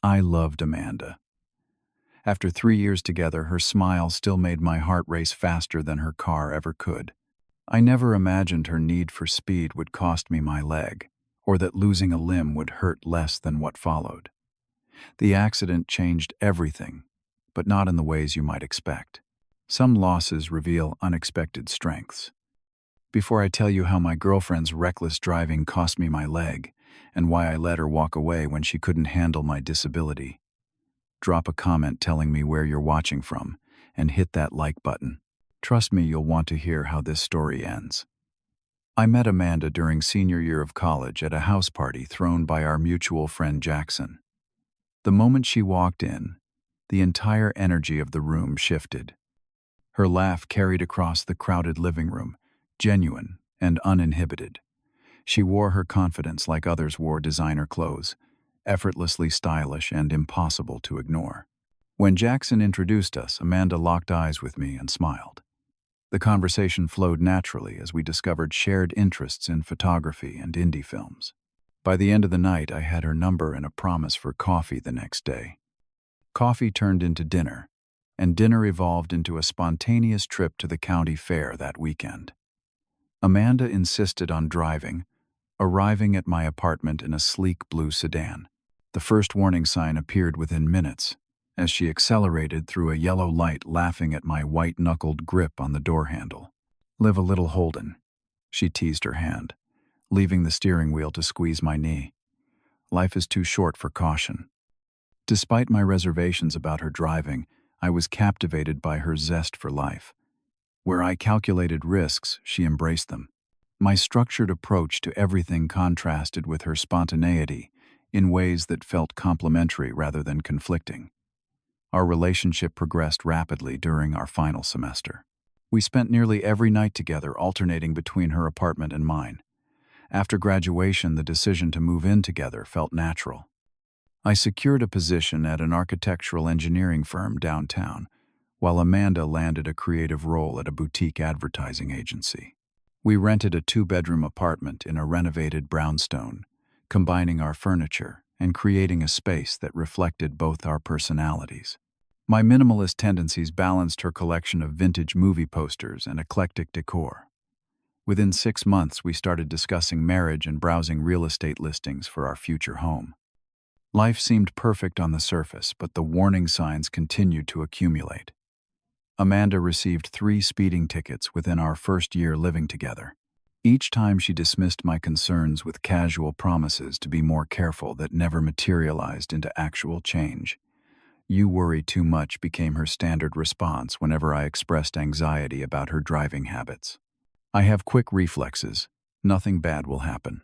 I loved Amanda. After 3 years together, her smile still made my heart race faster than her car ever could. I never imagined her need for speed would cost me my leg, or that losing a limb would hurt less than what followed. The accident changed everything, but not in the ways you might expect. Some losses reveal unexpected strengths. Before I tell you how my girlfriend's reckless driving cost me my leg, and why I let her walk away when she couldn't handle my disability, drop a comment telling me where you're watching from, and hit that like button. Trust me, you'll want to hear how this story ends. I met Amanda during senior year of college at a house party thrown by our mutual friend Jackson. The moment she walked in, the entire energy of the room shifted. Her laugh carried across the crowded living room, genuine and uninhibited. She wore her confidence like others wore designer clothes, effortlessly stylish and impossible to ignore. When Jackson introduced us, Amanda locked eyes with me and smiled. The conversation flowed naturally as we discovered shared interests in photography and indie films. By the end of the night, I had her number and a promise for coffee the next day. Coffee turned into dinner, and dinner evolved into a spontaneous trip to the county fair that weekend. Amanda insisted on driving, arriving at my apartment in a sleek blue sedan. The first warning sign appeared within minutes, as she accelerated through a yellow light, laughing at my white-knuckled grip on the door handle. "Live a little, Holden," she teased her hand, leaving the steering wheel to squeeze my knee. "Life is too short for caution." Despite my reservations about her driving, I was captivated by her zest for life. Where I calculated risks, she embraced them. My structured approach to everything contrasted with her spontaneity in ways that felt complementary rather than conflicting. Our relationship progressed rapidly during our final semester. We spent nearly every night together, alternating between her apartment and mine. After graduation, the decision to move in together felt natural. I secured a position at an architectural engineering firm downtown, while Amanda landed a creative role at a boutique advertising agency. We rented a 2-bedroom apartment in a renovated brownstone, combining our furniture and creating a space that reflected both our personalities. My minimalist tendencies balanced her collection of vintage movie posters and eclectic decor. Within 6 months, we started discussing marriage and browsing real estate listings for our future home. Life seemed perfect on the surface, but the warning signs continued to accumulate. Amanda received 3 speeding tickets within our first year living together. Each time she dismissed my concerns with casual promises to be more careful that never materialized into actual change. "You worry too much" became her standard response whenever I expressed anxiety about her driving habits. "I have quick reflexes. Nothing bad will happen."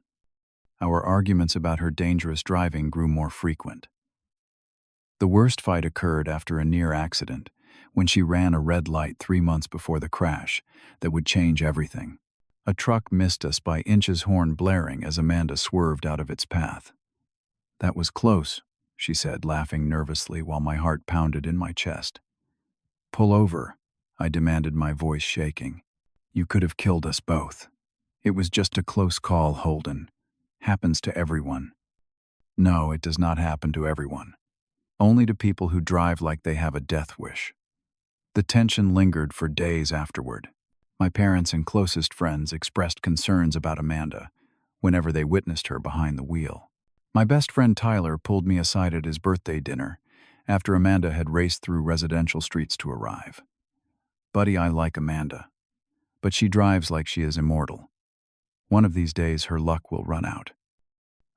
Our arguments about her dangerous driving grew more frequent. The worst fight occurred after a near accident, when she ran a red light 3 months before the crash that would change everything. A truck missed us by inches, horn blaring as Amanda swerved out of its path. "That was close," she said, laughing nervously while my heart pounded in my chest. "Pull over," I demanded, my voice shaking. "You could have killed us both. It was just a close call, Holden. Happens to everyone." "No, it does not happen to everyone. Only to people who drive like they have a death wish." The tension lingered for days afterward. My parents and closest friends expressed concerns about Amanda whenever they witnessed her behind the wheel. My best friend Tyler pulled me aside at his birthday dinner after Amanda had raced through residential streets to arrive. "Buddy, I like Amanda, but she drives like she is immortal. One of these days her luck will run out.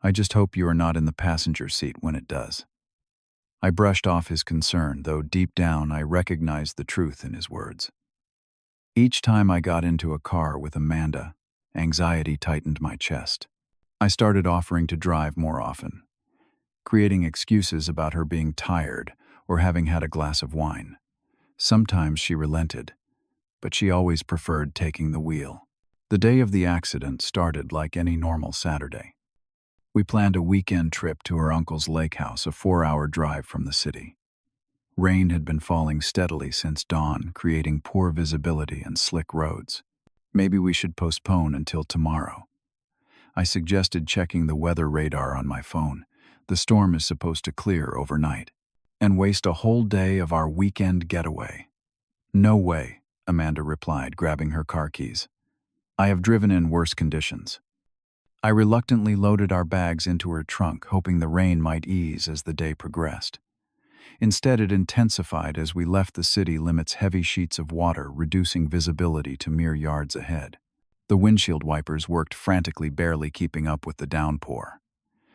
I just hope you are not in the passenger seat when it does." I brushed off his concern, though deep down I recognized the truth in his words. Each time I got into a car with Amanda, anxiety tightened my chest. I started offering to drive more often, creating excuses about her being tired or having had a glass of wine. Sometimes she relented, but she always preferred taking the wheel. The day of the accident started like any normal Saturday. We planned a weekend trip to her uncle's lake house, a 4-hour drive from the city. Rain had been falling steadily since dawn, creating poor visibility and slick roads. "Maybe we should postpone until tomorrow." I suggested, checking the weather radar on my phone, The storm is supposed to clear overnight and waste a whole day of our weekend getaway. No way, Amanda replied, grabbing her car keys. I have driven in worse conditions. I reluctantly loaded our bags into her trunk, hoping the rain might ease as the day progressed. Instead, it intensified as we left the city limits, heavy sheets of water reducing visibility to mere yards ahead. The windshield wipers worked frantically, barely keeping up with the downpour.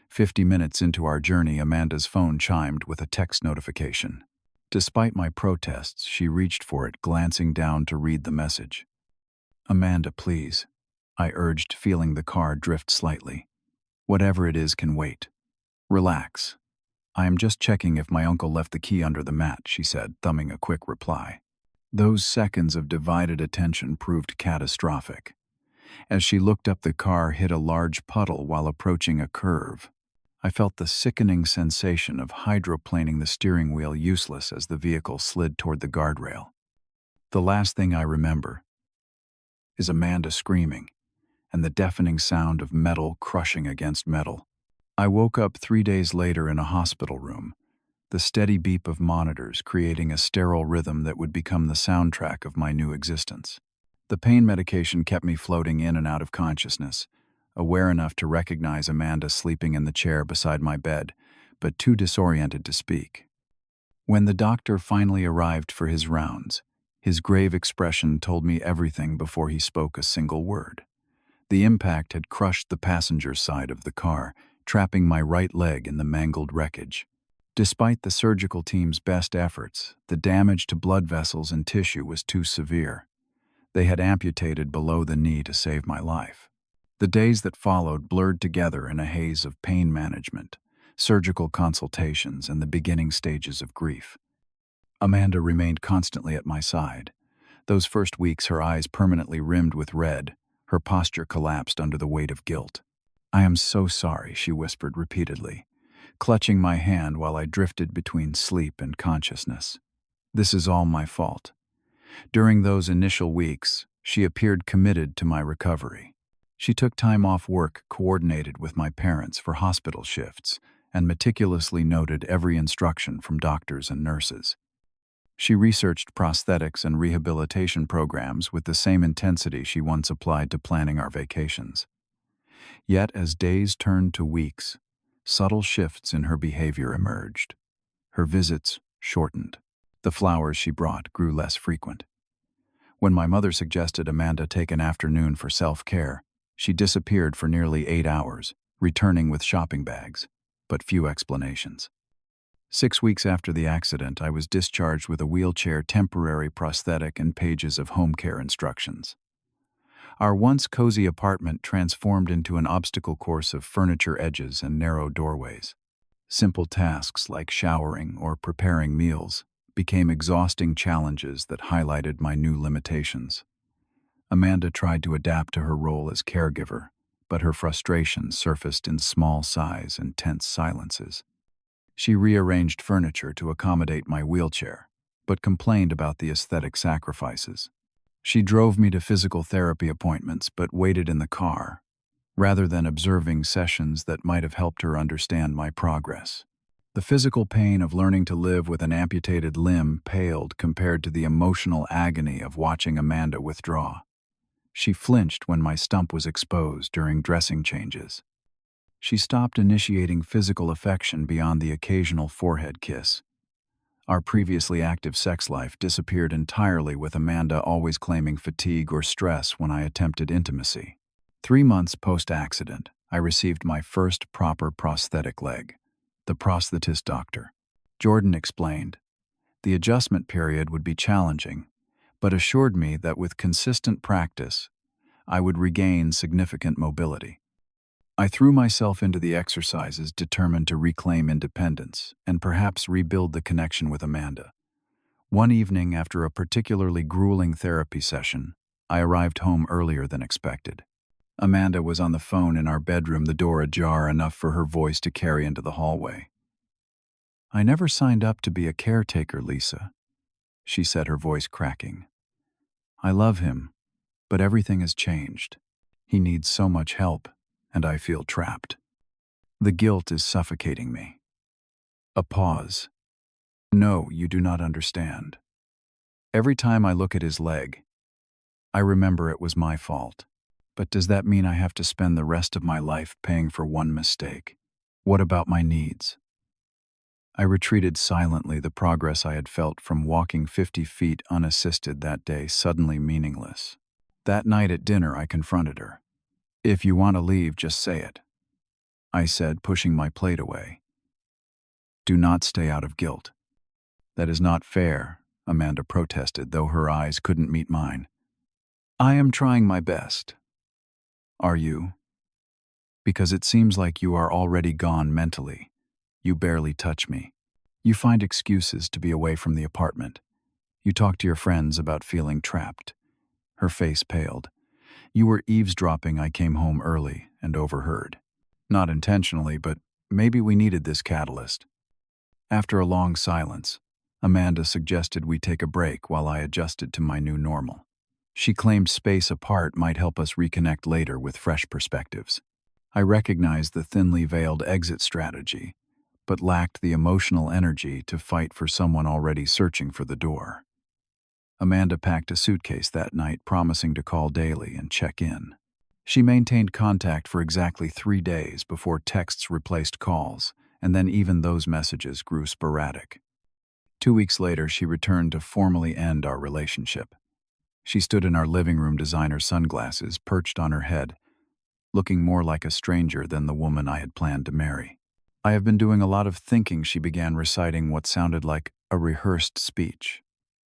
50 minutes into our journey, Amanda's phone chimed with a text notification. Despite my protests, she reached for it, glancing down to read the message. "Amanda, please," I urged, feeling the car drift slightly. "Whatever it is can wait. Relax. I am just checking if my uncle left the key under the mat," she said, thumbing a quick reply. Those seconds of divided attention proved catastrophic. As she looked up, the car hit a large puddle while approaching a curve. I felt the sickening sensation of hydroplaning the steering wheel useless as the vehicle slid toward the guardrail. The last thing I remember is Amanda screaming and the deafening sound of metal crushing against metal. I woke up 3 days later in a hospital room, the steady beep of monitors creating a sterile rhythm that would become the soundtrack of my new existence. The pain medication kept me floating in and out of consciousness, aware enough to recognize Amanda sleeping in the chair beside my bed, but too disoriented to speak. When the doctor finally arrived for his rounds, his grave expression told me everything before he spoke a single word. The impact had crushed the passenger side of the car, trapping my right leg in the mangled wreckage. Despite the surgical team's best efforts, the damage to blood vessels and tissue was too severe. They had amputated below the knee to save my life. The days that followed blurred together in a haze of pain management, surgical consultations, and the beginning stages of grief. Amanda remained constantly at my side. Those first weeks, her eyes permanently rimmed with red, her posture collapsed under the weight of guilt. "I am so sorry," she whispered repeatedly, clutching my hand while I drifted between sleep and consciousness. "This is all my fault." During those initial weeks, she appeared committed to my recovery. She took time off work, coordinated with my parents for hospital shifts, and meticulously noted every instruction from doctors and nurses. She researched prosthetics and rehabilitation programs with the same intensity she once applied to planning our vacations. Yet, as days turned to weeks, subtle shifts in her behavior emerged. Her visits shortened. The flowers she brought grew less frequent. When my mother suggested Amanda take an afternoon for self-care, she disappeared for nearly 8 hours, returning with shopping bags, but few explanations. 6 weeks after the accident, I was discharged with a wheelchair, temporary prosthetic, and pages of home care instructions. Our once cozy apartment transformed into an obstacle course of furniture edges and narrow doorways. Simple tasks like showering or preparing meals became exhausting challenges that highlighted my new limitations. Amanda tried to adapt to her role as caregiver, but her frustration surfaced in small sighs and tense silences. She rearranged furniture to accommodate my wheelchair, but complained about the aesthetic sacrifices. She drove me to physical therapy appointments but waited in the car, rather than observing sessions that might have helped her understand my progress. The physical pain of learning to live with an amputated limb paled compared to the emotional agony of watching Amanda withdraw. She flinched when my stump was exposed during dressing changes. She stopped initiating physical affection beyond the occasional forehead kiss. Our previously active sex life disappeared entirely, with Amanda always claiming fatigue or stress when I attempted intimacy. 3 months post-accident, I received my first proper prosthetic leg. The prosthetist doctor, Jordan, explained. The adjustment period would be challenging, but assured me that with consistent practice, I would regain significant mobility. I threw myself into the exercises, determined to reclaim independence and perhaps rebuild the connection with Amanda. One evening, after a particularly grueling therapy session, I arrived home earlier than expected. Amanda was on the phone in our bedroom, the door ajar enough for her voice to carry into the hallway. "I never signed up to be a caretaker, Lisa," she said, her voice cracking. "I love him, but everything has changed. He needs so much help, and I feel trapped." The guilt is suffocating me. A pause. No, you do not understand. Every time I look at his leg, I remember it was my fault. But does that mean I have to spend the rest of my life paying for one mistake? What about my needs? I retreated silently, the progress I had felt from walking 50 feet unassisted that day suddenly meaningless. That night at dinner, I confronted her. If you want to leave, just say it, I said, pushing my plate away. Do not stay out of guilt. That is not fair, Amanda protested, though her eyes couldn't meet mine. I am trying my best. Are you? Because it seems like you are already gone mentally. You barely touch me. You find excuses to be away from the apartment. You talk to your friends about feeling trapped. Her face paled. You were eavesdropping. I came home early and overheard. Not intentionally, but maybe we needed this catalyst. After a long silence, Amanda suggested we take a break while I adjusted to my new normal. She claimed space apart might help us reconnect later with fresh perspectives. I recognized the thinly veiled exit strategy, but lacked the emotional energy to fight for someone already searching for the door. Amanda packed a suitcase that night, promising to call daily and check in. She maintained contact for exactly 3 days before texts replaced calls, and then even those messages grew sporadic. 2 weeks later, she returned to formally end our relationship. She stood in our living room, designer sunglasses perched on her head, looking more like a stranger than the woman I had planned to marry. I have been doing a lot of thinking, she began, reciting what sounded like a rehearsed speech.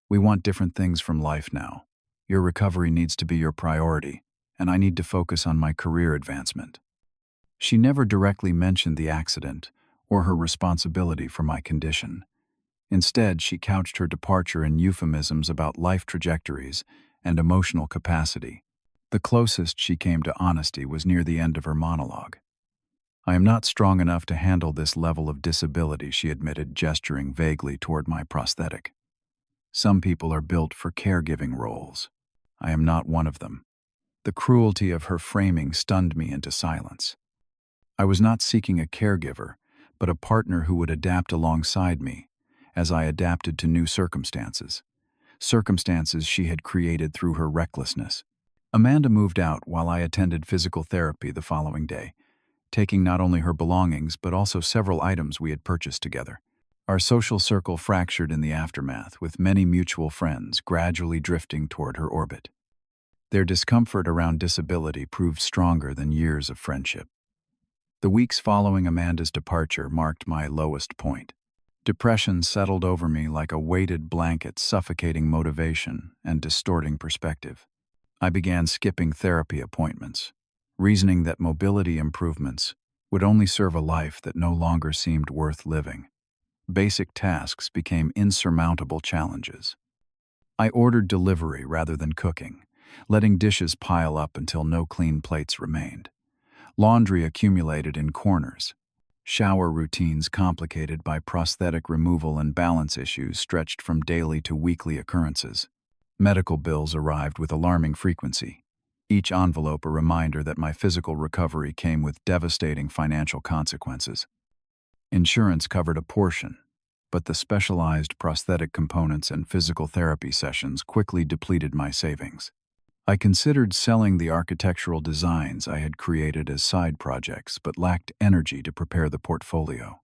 We want different things from life now. Your recovery needs to be your priority, and I need to focus on my career advancement. She never directly mentioned the accident or her responsibility for my condition. Instead, she couched her departure in euphemisms about life trajectories and emotional capacity. The closest she came to honesty was near the end of her monologue. I am not strong enough to handle this level of disability, she admitted, gesturing vaguely toward my prosthetic. Some people are built for caregiving roles. I am not one of them. The cruelty of her framing stunned me into silence. I was not seeking a caregiver, but a partner who would adapt alongside me as I adapted to new circumstances she had created through her recklessness. Amanda moved out while I attended physical therapy the following day, taking not only her belongings but also several items we had purchased together. Our social circle fractured in the aftermath, with many mutual friends gradually drifting toward her orbit. Their discomfort around disability proved stronger than years of friendship. The weeks following Amanda's departure marked my lowest point. Depression settled over me like a weighted blanket, suffocating motivation and distorting perspective. I began skipping therapy appointments, reasoning that mobility improvements would only serve a life that no longer seemed worth living. Basic tasks became insurmountable challenges. I ordered delivery rather than cooking, letting dishes pile up until no clean plates remained. Laundry accumulated in corners. Shower routines complicated by prosthetic removal and balance issues stretched from daily to weekly occurrences. Medical bills arrived with alarming frequency, each envelope a reminder that my physical recovery came with devastating financial consequences. Insurance covered a portion, but the specialized prosthetic components and physical therapy sessions quickly depleted my savings. I considered selling the architectural designs I had created as side projects, but lacked energy to prepare the portfolio.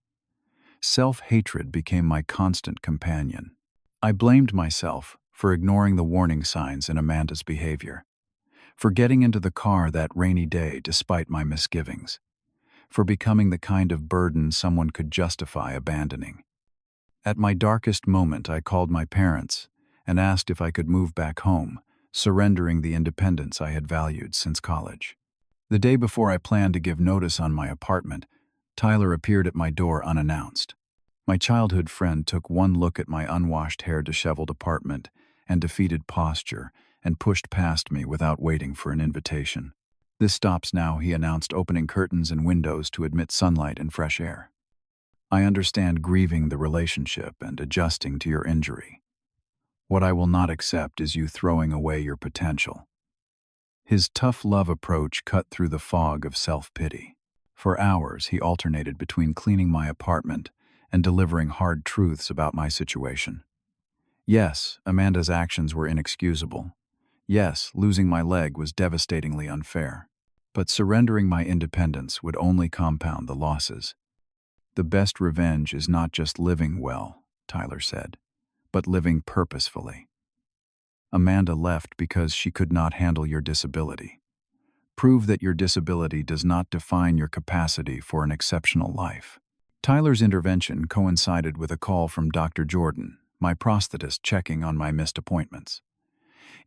Self-hatred became my constant companion. I blamed myself for ignoring the warning signs in Amanda's behavior, for getting into the car that rainy day despite my misgivings, for becoming the kind of burden someone could justify abandoning. At my darkest moment, I called my parents and asked if I could move back home, surrendering the independence I had valued since college. The day before I planned to give notice on my apartment, Tyler appeared at my door unannounced. My childhood friend took one look at my unwashed hair, disheveled apartment and defeated posture and pushed past me without waiting for an invitation. This stops now, he announced, opening curtains and windows to admit sunlight and fresh air. I understand grieving the relationship and adjusting to your injury. What I will not accept is you throwing away your potential. His tough love approach cut through the fog of self-pity. For hours, he alternated between cleaning my apartment and delivering hard truths about my situation. Yes, Amanda's actions were inexcusable. Yes, losing my leg was devastatingly unfair. But surrendering my independence would only compound the losses. The best revenge is not just living well, Tyler said, but living purposefully. Amanda left because she could not handle your disability. Prove that your disability does not define your capacity for an exceptional life. Tyler's intervention coincided with a call from Dr. Jordan, my prosthetist, checking on my missed appointments.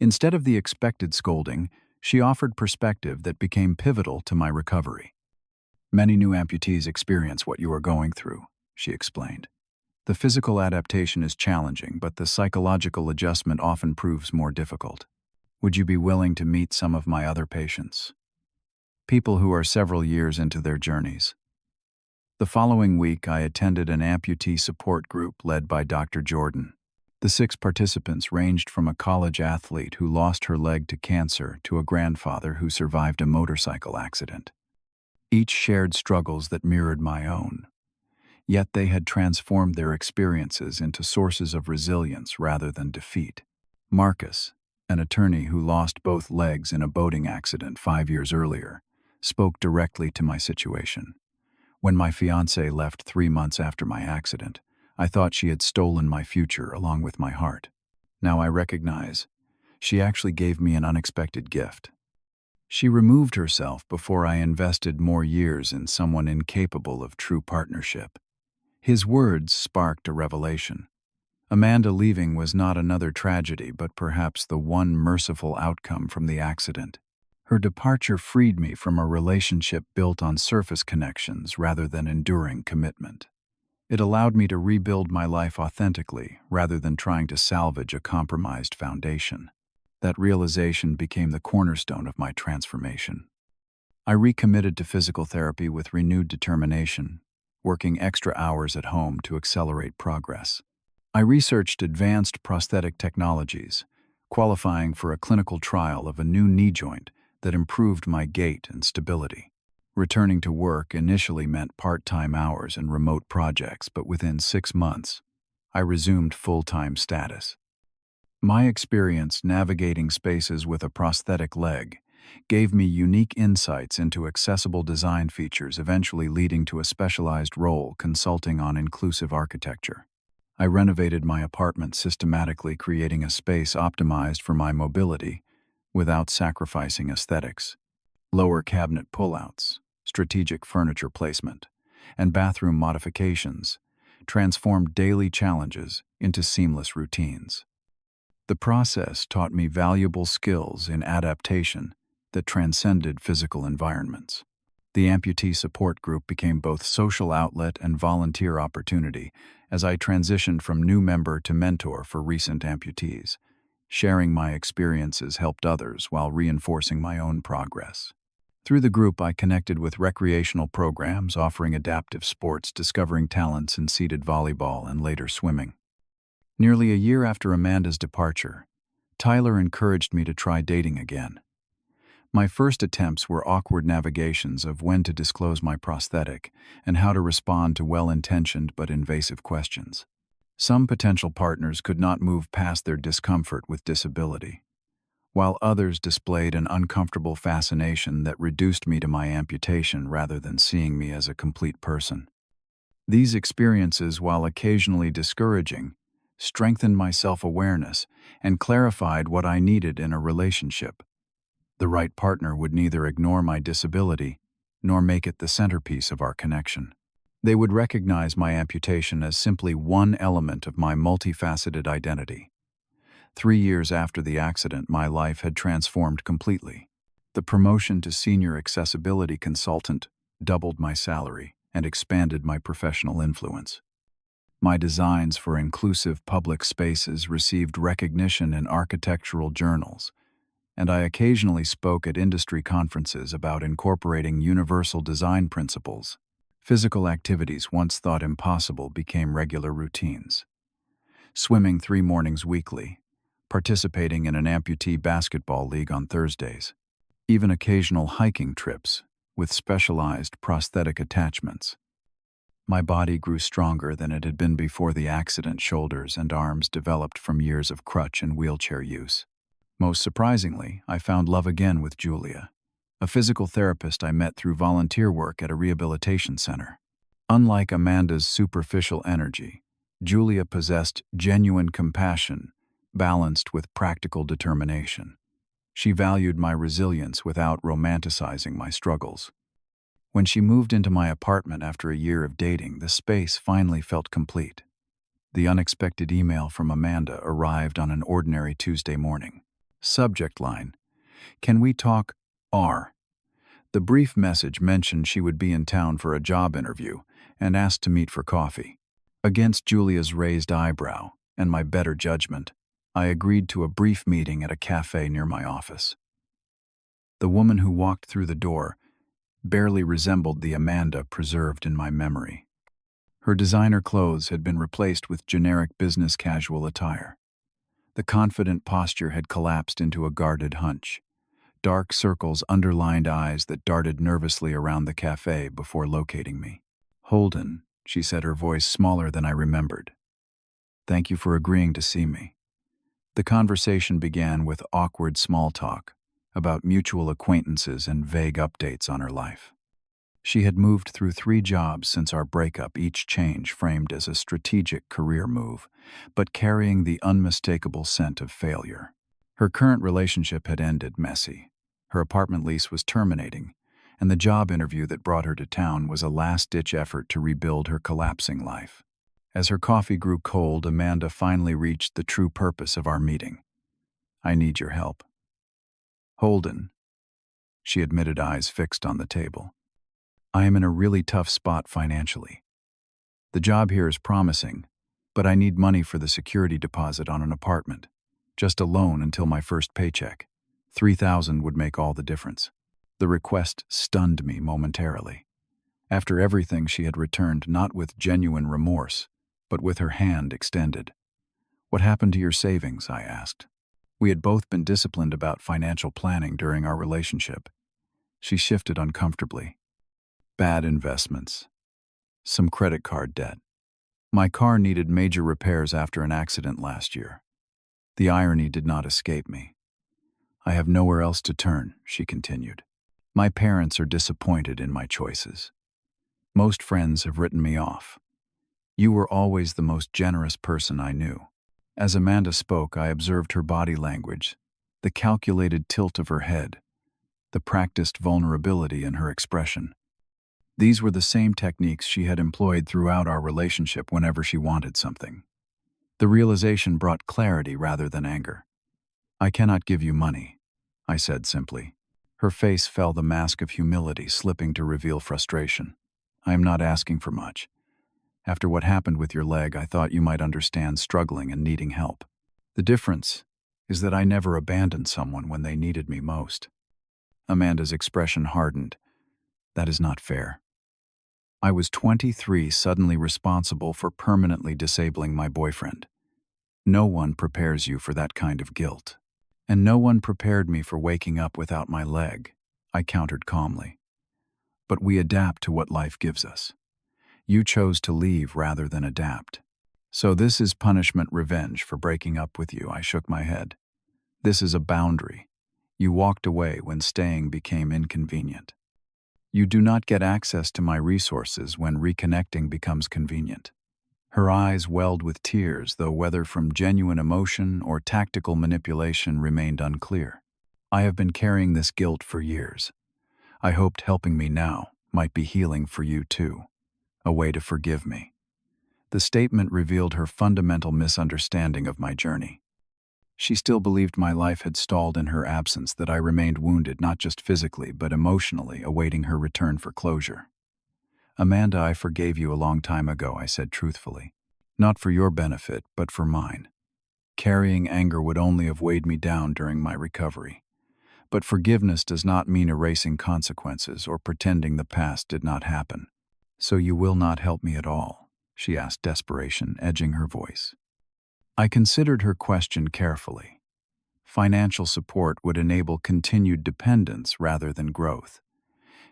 Instead of the expected scolding, she offered perspective that became pivotal to my recovery. Many new amputees experience what you are going through, she explained. The physical adaptation is challenging, but the psychological adjustment often proves more difficult. Would you be willing to meet some of my other patients? People who are several years into their journeys. The following week, I attended an amputee support group led by Dr. Jordan. The 6 participants ranged from a college athlete who lost her leg to cancer to a grandfather who survived a motorcycle accident. Each shared struggles that mirrored my own. Yet they had transformed their experiences into sources of resilience rather than defeat. Marcus, an attorney who lost both legs in a boating accident 5 years earlier, spoke directly to my situation. When my fiancée left 3 months after my accident, I thought she had stolen my future along with my heart. Now I recognize she actually gave me an unexpected gift. She removed herself before I invested more years in someone incapable of true partnership. His words sparked a revelation. Amanda leaving was not another tragedy, but perhaps the one merciful outcome from the accident. Her departure freed me from a relationship built on surface connections rather than enduring commitment. It allowed me to rebuild my life authentically rather than trying to salvage a compromised foundation. That realization became the cornerstone of my transformation. I recommitted to physical therapy with renewed determination, working extra hours at home to accelerate progress. I researched advanced prosthetic technologies, qualifying for a clinical trial of a new knee joint that improved my gait and stability. Returning to work initially meant part-time hours and remote projects, but within 6 months, I resumed full-time status. My experience navigating spaces with a prosthetic leg gave me unique insights into accessible design features, eventually leading to a specialized role consulting on inclusive architecture. I renovated my apartment systematically, creating a space optimized for my mobility without sacrificing aesthetics. Lower cabinet pullouts, strategic furniture placement, and bathroom modifications transformed daily challenges into seamless routines. The process taught me valuable skills in adaptation that transcended physical environments. The amputee support group became both social outlet and volunteer opportunity as I transitioned from new member to mentor for recent amputees. Sharing my experiences helped others while reinforcing my own progress. Through the group, I connected with recreational programs offering adaptive sports, discovering talents in seated volleyball and later swimming. Nearly a year after Amanda's departure, Tyler encouraged me to try dating again. My first attempts were awkward navigations of when to disclose my prosthetic and how to respond to well-intentioned but invasive questions. Some potential partners could not move past their discomfort with disability, while others displayed an uncomfortable fascination that reduced me to my amputation rather than seeing me as a complete person. These experiences, while occasionally discouraging, strengthened my self-awareness and clarified what I needed in a relationship. The right partner would neither ignore my disability nor make it the centerpiece of our connection. They would recognize my amputation as simply one element of my multifaceted identity. 3 years after the accident, my life had transformed completely. The promotion to senior accessibility consultant doubled my salary and expanded my professional influence. My designs for inclusive public spaces received recognition in architectural journals, and I occasionally spoke at industry conferences about incorporating universal design principles. Physical activities once thought impossible became regular routines. Swimming 3 mornings weekly, participating in an amputee basketball league on Thursdays, even occasional hiking trips with specialized prosthetic attachments. My body grew stronger than it had been before the accident. Shoulders and arms developed from years of crutch and wheelchair use. Most surprisingly, I found love again with Julia, a physical therapist I met through volunteer work at a rehabilitation center. Unlike Amanda's superficial energy, Julia possessed genuine compassion, balanced with practical determination. She valued my resilience without romanticizing my struggles. When she moved into my apartment after a year of dating, the space finally felt complete. The unexpected email from Amanda arrived on an ordinary Tuesday morning. Subject line: "Can we talk? R." The brief message mentioned she would be in town for a job interview and asked to meet for coffee. Against Julia's raised eyebrow and my better judgment, I agreed to a brief meeting at a cafe near my office. The woman who walked through the door barely resembled the Amanda preserved in my memory. Her designer clothes had been replaced with generic business casual attire. The confident posture had collapsed into a guarded hunch. Dark circles underlined eyes that darted nervously around the cafe before locating me. "Holden," she said, her voice smaller than I remembered. "Thank you for agreeing to see me." The conversation began with awkward small talk about mutual acquaintances and vague updates on her life. She had moved through 3 jobs since our breakup, each change framed as a strategic career move, but carrying the unmistakable scent of failure. Her current relationship had ended messy. Her apartment lease was terminating, and the job interview that brought her to town was a last-ditch effort to rebuild her collapsing life. As her coffee grew cold, Amanda finally reached the true purpose of our meeting. "I need your help." "Holden," she admitted, eyes fixed on the table. "I am in a really tough spot financially. The job here is promising, but I need money for the security deposit on an apartment. Just a loan until my first paycheck. $3,000 would make all the difference." The request stunned me momentarily. After everything, she had returned not with genuine remorse, but with her hand extended. "What happened to your savings?" I asked. We had both been disciplined about financial planning during our relationship. She shifted uncomfortably. "Bad investments. Some credit card debt. My car needed major repairs after an accident last year." The irony did not escape me. "I have nowhere else to turn," she continued. "My parents are disappointed in my choices. Most friends have written me off. You were always the most generous person I knew." As Amanda spoke, I observed her body language, the calculated tilt of her head, the practiced vulnerability in her expression. These were the same techniques she had employed throughout our relationship whenever she wanted something. The realization brought clarity rather than anger. "I cannot give you money," I said simply. Her face fell, the mask of humility slipping to reveal frustration. "I am not asking for much. After what happened with your leg, I thought you might understand struggling and needing help. The difference is that I never abandoned someone when they needed me most." Amanda's expression hardened. "That is not fair. I was 23, suddenly responsible for permanently disabling my boyfriend. No one prepares you for that kind of guilt. And no one prepared me for waking up without my leg," I countered calmly. "But we adapt to what life gives us. You chose to leave rather than adapt. So this is punishment, revenge for breaking up with you." I shook my head. "This is a boundary. You walked away when staying became inconvenient. You do not get access to my resources when reconnecting becomes convenient." Her eyes welled with tears, though whether from genuine emotion or tactical manipulation remained unclear. "I have been carrying this guilt for years. I hoped helping me now might be healing for you too. A way to forgive me." The statement revealed her fundamental misunderstanding of my journey. She still believed my life had stalled in her absence, that I remained wounded not just physically but emotionally, awaiting her return for closure. "Amanda, I forgave you a long time ago," I said truthfully. "Not for your benefit, but for mine. Carrying anger would only have weighed me down during my recovery. But forgiveness does not mean erasing consequences or pretending the past did not happen." "So you will not help me at all?" she asked, desperation edging her voice. I considered her question carefully. Financial support would enable continued dependence rather than growth.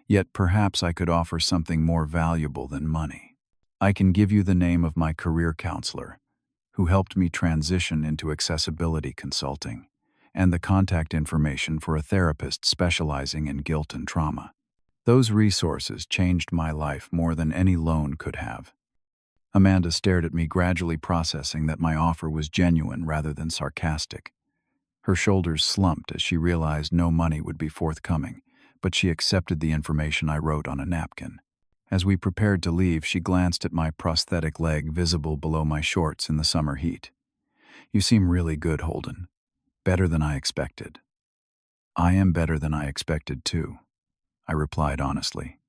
Yet perhaps I could offer something more valuable than money. I can give you the name of my career counselor, who helped me transition into accessibility consulting, and the contact information for a therapist specializing in guilt and trauma. Those resources changed my life more than any loan could have. Amanda stared at me, gradually processing that my offer was genuine rather than sarcastic. Her shoulders slumped as she realized no money would be forthcoming, but she accepted the information I wrote on a napkin. As we prepared to leave, she glanced at my prosthetic leg visible below my shorts in the summer heat. "You seem really good, Holden. Better than I expected." "I am better than I expected, too," I replied honestly.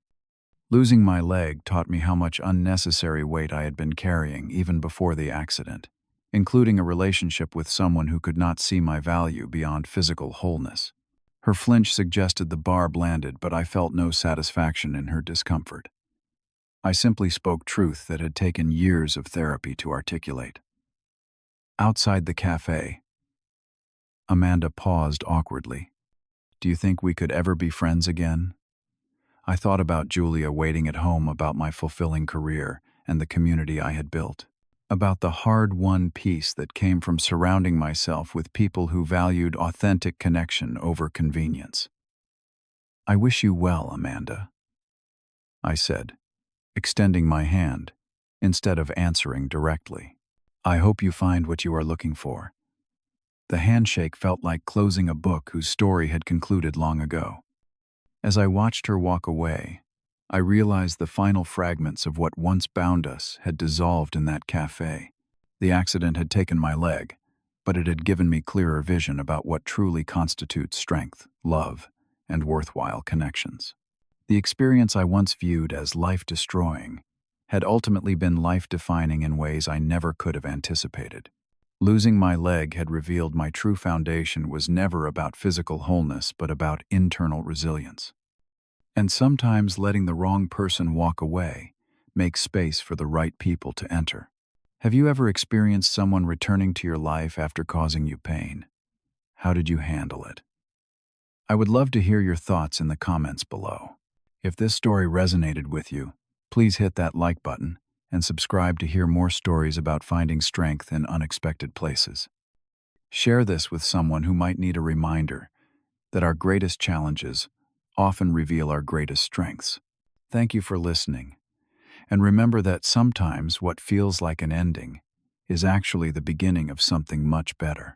Losing my leg taught me how much unnecessary weight I had been carrying even before the accident, including a relationship with someone who could not see my value beyond physical wholeness. Her flinch suggested the barb landed, but I felt no satisfaction in her discomfort. I simply spoke truth that had taken years of therapy to articulate. Outside the cafe, Amanda paused awkwardly. "Do you think we could ever be friends again?" I thought about Julia waiting at home, about my fulfilling career and the community I had built, about the hard-won peace that came from surrounding myself with people who valued authentic connection over convenience. "I wish you well, Amanda," I said, extending my hand instead of answering directly. "I hope you find what you are looking for." The handshake felt like closing a book whose story had concluded long ago. As I watched her walk away, I realized the final fragments of what once bound us had dissolved in that cafe. The accident had taken my leg, but it had given me clearer vision about what truly constitutes strength, love, and worthwhile connections. The experience I once viewed as life-destroying had ultimately been life-defining in ways I never could have anticipated. Losing my leg had revealed my true foundation was never about physical wholeness, but about internal resilience. And sometimes letting the wrong person walk away makes space for the right people to enter. Have you ever experienced someone returning to your life after causing you pain? How did you handle it? I would love to hear your thoughts in the comments below. If this story resonated with you, please hit that like button and subscribe to hear more stories about finding strength in unexpected places. Share this with someone who might need a reminder that our greatest challenges often reveal our greatest strengths. Thank you for listening, and remember that sometimes what feels like an ending is actually the beginning of something much better.